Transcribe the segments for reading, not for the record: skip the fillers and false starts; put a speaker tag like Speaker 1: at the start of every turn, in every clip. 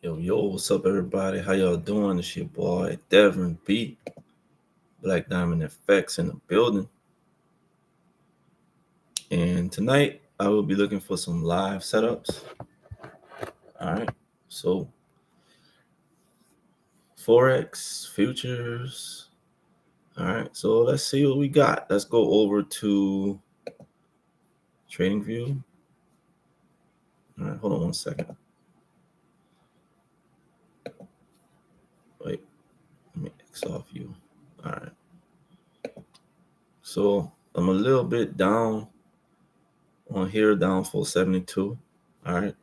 Speaker 1: Yo, what's up, everybody? How y'all doing? It's your boy, Devin B. Black Diamond FX in the building. And tonight, I will be looking for some live setups. All right. So, forex, futures. All right. So, let's see what we got. Let's go over to Trading View. All right. Hold on one second. Wait. Let me X off you. All right. So, I'm a little bit down on here, down 472. All right.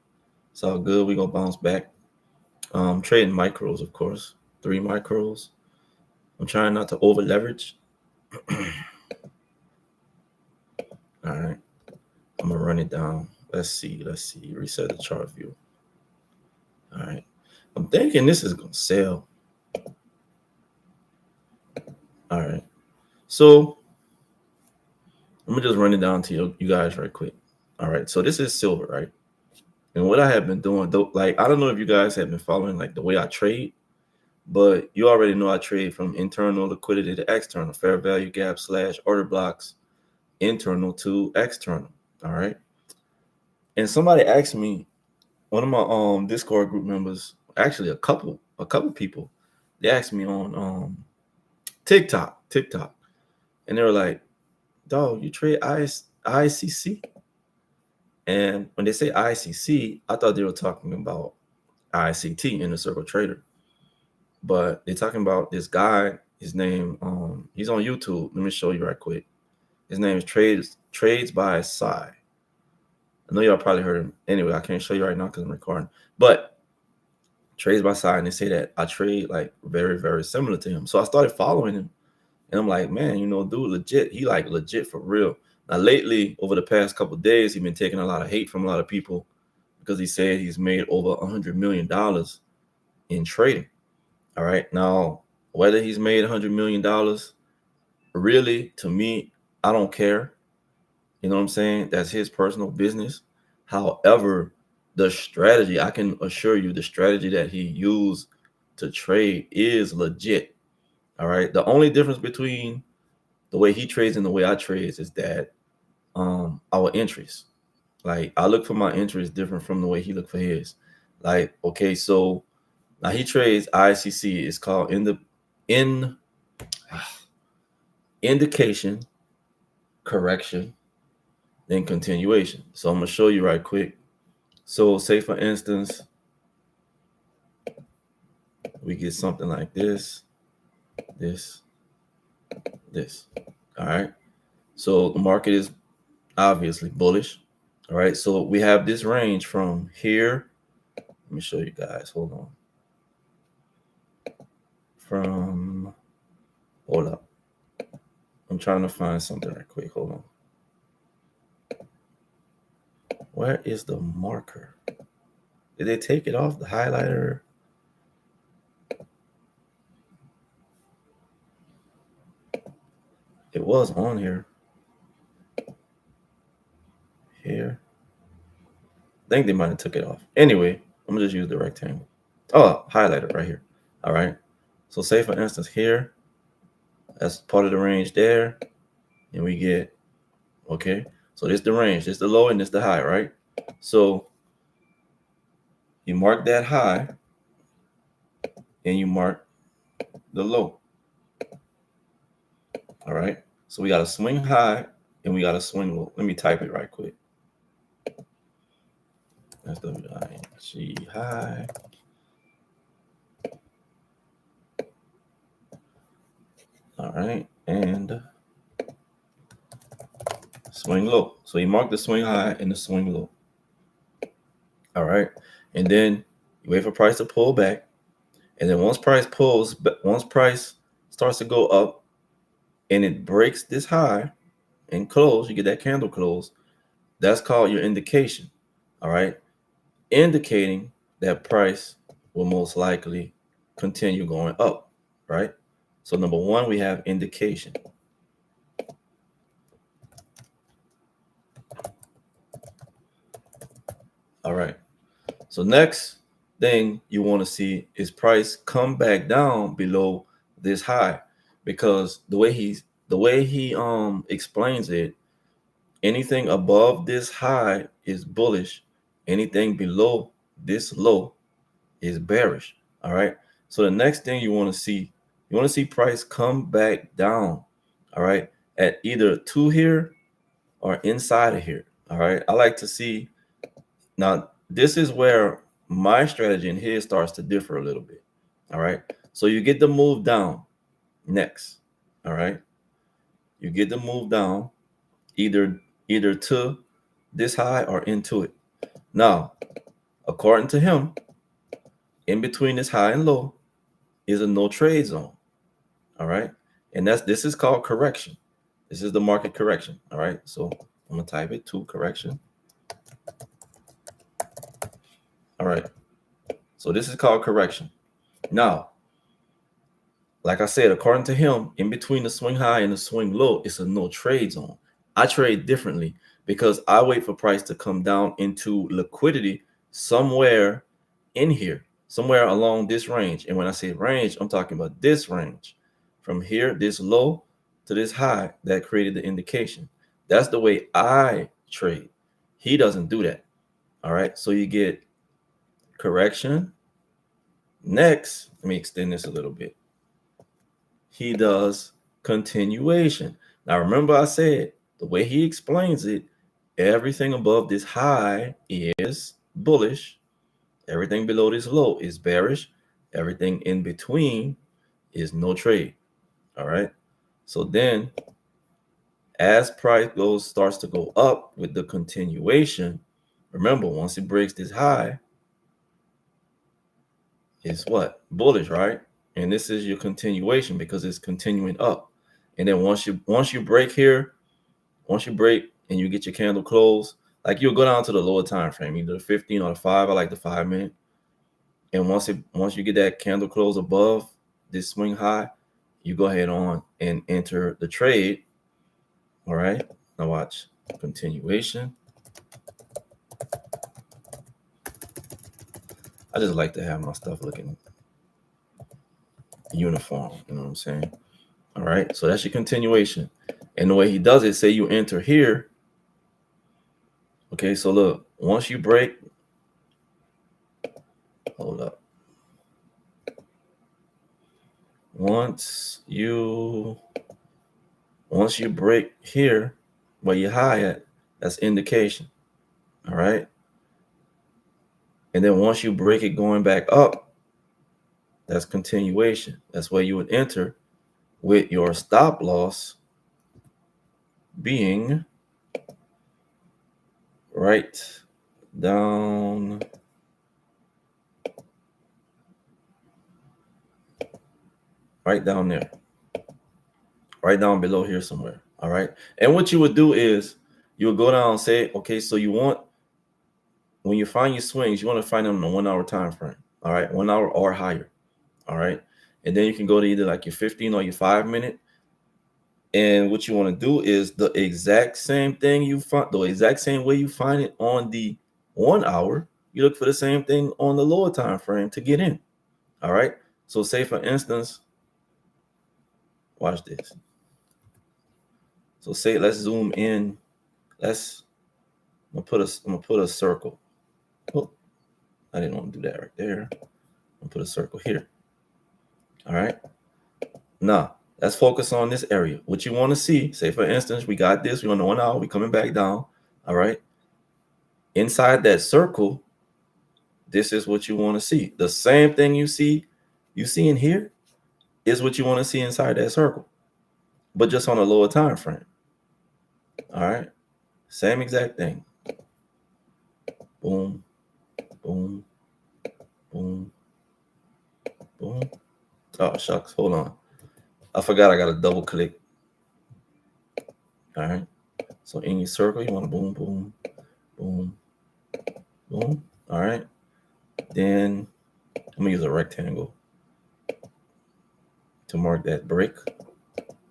Speaker 1: It's all good. We're going to bounce back. Trading micros, of course. 3 micros. I'm trying not to over leverage. All right. I'm going to run it down. Let's see. Reset the chart view. All right. I'm thinking this is going to sell. All right. So let me just run it down to you guys right quick. All right. So this is silver, right? And what I have been doing, though, like, I don't know if you guys have been following like the way I trade, but you already know I trade from internal liquidity to external, fair value gap / order blocks, internal to external. All right. And somebody asked me, one of my Discord group members, actually a couple people, they asked me on TikTok, and they were like, "Dog, you trade ICC?" And when they say ICC, I thought they were talking about ICT, Inner Circle Trader, but they're talking about this guy. His name, he's on YouTube. Let me show you right quick. His name is Trades by Side. I know y'all probably heard him. Anyway, I can't show you right now because I'm recording. But Trades by Side, and they say that I trade like very, very similar to him. So I started following him, and I'm like, man, dude, legit. He like legit for real. Now lately, over the past couple of days, he's been taking a lot of hate from a lot of people because he said he's made over $100 million in trading. All right. Now, whether he's made $100 million, really, to me, I don't care. You know what I'm saying? That's his personal business. However, the strategy, I can assure you, the strategy that he used to trade is legit. All right. The only difference between the way he trades and the way I trade is that our entries. Like I look for my entries different from the way he look for his. Like, okay, so now he trades ICC. It's called in indication, correction, then continuation. So I'm gonna show you right quick. So say for instance, we get something like this. All right. So the market is obviously bullish. All right. So we have this range from here. Let me show you guys. Hold on. Hold up. I'm trying to find something right quick. Hold on. Where is the marker? Did they take it off the highlighter? It was on here. Here. I think they might have took it off. Anyway, I'm gonna just use the rectangle. Oh, highlighter right here. All right. So say for instance here, that's part of the range there, and we get, okay. So this the range, this the low, and this the high, right? So you mark that high, and you mark the low. All right. So we got a swing high, and we got a swing low. Let me type it right quick. That's WIG high. All right, and swing low. So you mark the swing high and the swing low. All right, and then you wait for price to pull back, and then once price starts to go up, and it breaks this high and close, you get that candle close. That's called your indication. All right, indicating that price will most likely continue going up. Right. So number one, we have indication. All right. So next, thing you want to see is price come back down below this high, because the way he explains it, anything above this high is bullish, anything below this low is bearish. All right. So the next thing you want to see, price come back down. All right. At either two here or inside of here. All right. I like to see, now this is where my strategy and his starts to differ a little bit. All right. So you get the move down next. All right. You get the move down either to this high or into it. Now, according to him, in between this high and low is a no trade zone. All right. And this is called correction. This is the market correction. All right. So I'm gonna type it to correction. All right. So this is called correction. Now, like I said, according to him, in between the swing high and the swing low, it's a no trade zone. I trade differently because I wait for price to come down into liquidity somewhere in here, somewhere along this range. And when I say range, I'm talking about this range from here, this low to this high that created the indication. That's the way I trade. He doesn't do that. All right. So you get correction. Next, let me extend this a little bit. He does continuation. Now, remember I said the way he explains it, everything above this high is bullish. Everything below this low is bearish. Everything in between is no trade. All right. So then as price starts to go up with the continuation, remember, once it breaks this high, it's what? Bullish, right? And this is your continuation because it's continuing up. And then once you break here, once you break and you get your candle close, like you'll go down to the lower time frame, either the 15 or the 5. I like the 5 minute. And once you get that candle close above this swing high, you go ahead on and enter the trade. All right. Now watch continuation. I just like to have my stuff looking uniform. You know what I'm saying? All right. So that's your continuation. And the way he does it, say you enter here. Okay. So look, once you break, hold up. Once you break here where you're high at, that's indication. All right. And then once you break it going back up, that's continuation. That's where you would enter with your stop loss being right down there, right down below here somewhere. All right. And what you would do is you would go down and say, okay, so you want, when you find your swings, you want to find them in a 1 hour time frame. All right. 1 hour or higher. All right. And then you can go to either like your 15 or your 5 minute. And what you want to do is the exact same thing you find, the exact same way you find it on the 1 hour, you look for the same thing on the lower time frame to get in. All right. So say for instance, watch this. So say let's zoom in. I'm gonna put a circle. Oh, I didn't want to do that right there. I'm gonna put a circle here. All right. Now let's focus on this area. What you want to see, say for instance, we got this, we're on the 1 hour, we're coming back down. All right. Inside that circle, this is what you want to see. The same thing you see in here is what you want to see inside that circle, but just on a lower time frame. All right. Same exact thing. Boom, boom, boom, boom. Oh, shucks. Hold on. I forgot I got to double click. All right. So in your circle, you want to boom, boom, boom, boom. All right. Then I'm going to use a rectangle to mark that break.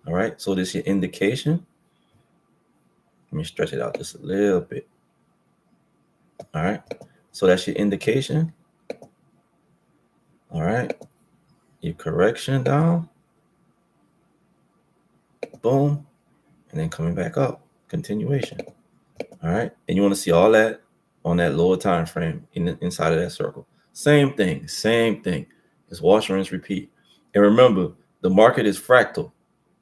Speaker 1: All right. So this is your indication. Let me stretch it out just a little bit. All right. So that's your indication. All right. Your correction down. Boom. And then coming back up. Continuation. All right. And you want to see all that on that lower time frame inside of that circle. Same thing. It's wash, rinse, repeat. And remember, the market is fractal,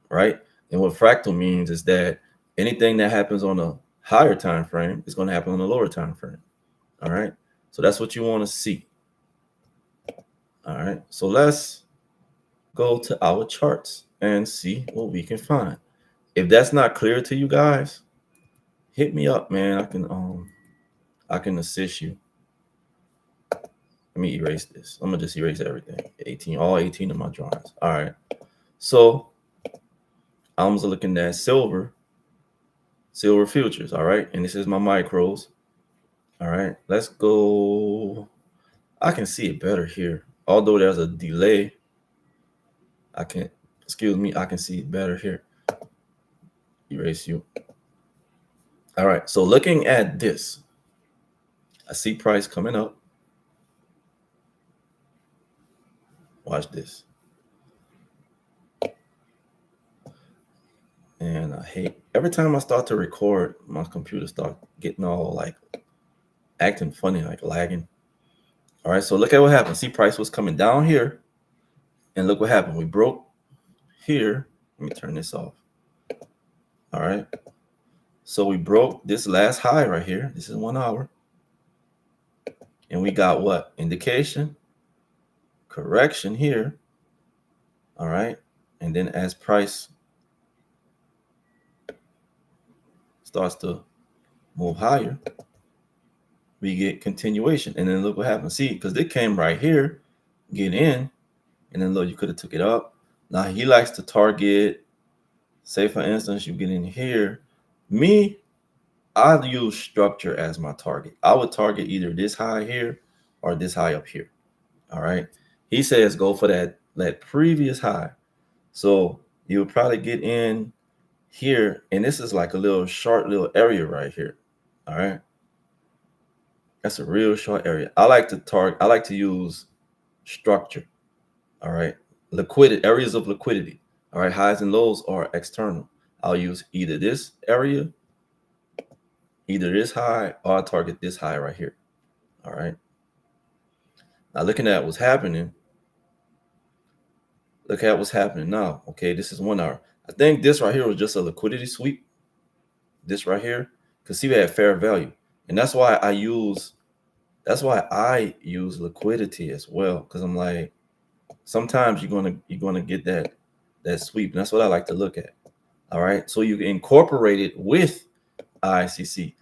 Speaker 1: right? And what fractal means is that anything that happens on a higher time frame is going to happen on a lower time frame. All right. So that's what you want to see. All right. So let's go to our charts and see what we can find. If that's not clear to you guys, hit me up, man. I can assist you. Let me erase this. I'm gonna just erase everything. 18, all 18 of my drawings. All right. So I'm looking at silver futures. All right. And this is my micros. All right. Let's go. I can see it better here. Although there's a delay, I can see it better here. Erase you. All right. So looking at this, I see price coming up. Watch this. And I hate every time I start to record, my computer starts getting all like acting funny, like lagging. All right, so look at what happened. See, price was coming down here, and look what happened. We broke here. Let me turn this off. All right, so we broke this last high right here. This is 1 hour, and we got what? Indication, correction here. All right, and then as price starts to move higher, we get continuation. And then look what happened. See, because it came right here, get in, and then look, you could have took it up. Now he likes to target, say for instance, you get in here. Me, I use structure as my target. I would target either this high here or this high up here. All right. He says go for that previous high. So you'll probably get in here, and this is like a little short little area right here. All right. That's a real short area. I like to use structure. All right. Liquidity, areas of liquidity. All right. Highs and lows are external. I'll use either this area, either this high, or I'll target this high right here. All right. Now looking at what's happening. Look at what's happening now. Okay, this is 1 hour. I think this right here was just a liquidity sweep. This right here, because see, we had fair value, and that's why I use liquidity as well. Because I'm like, sometimes you're gonna get that sweep, and that's what I like to look at. All right, so you can incorporate it with ICC.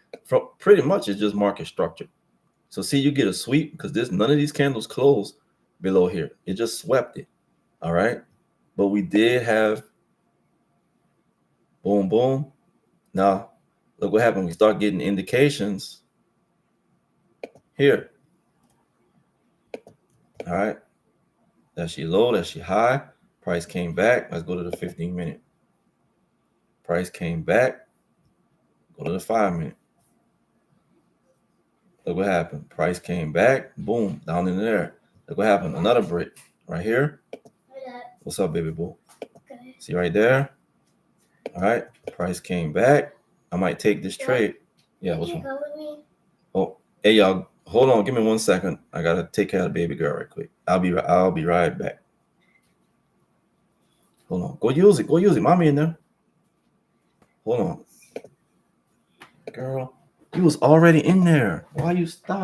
Speaker 1: Pretty much, it's just market structure. So see, you get a sweep because none of these candles closed below here. It just swept it. All right, but we did have boom, boom. Now, look what happened. We start getting indications here. All right, that's she low, that's she high. Price came back. Let's go to the 15-minute. Price came back. Go to the 5-minute. Look what happened. Price came back. Boom, down in there. Look what happened. Another break right here. What's up, baby boo? Okay. See right there? All right. Price came back. I might take this trade. Yeah, what's wrong? Go with me? Oh, hey, y'all. Hold on. Give me 1 second. I got to take care of the baby girl right quick. I'll be right back. Hold on. Go use it. Mommy in there. Hold on. Girl, you was already in there. Why you stop?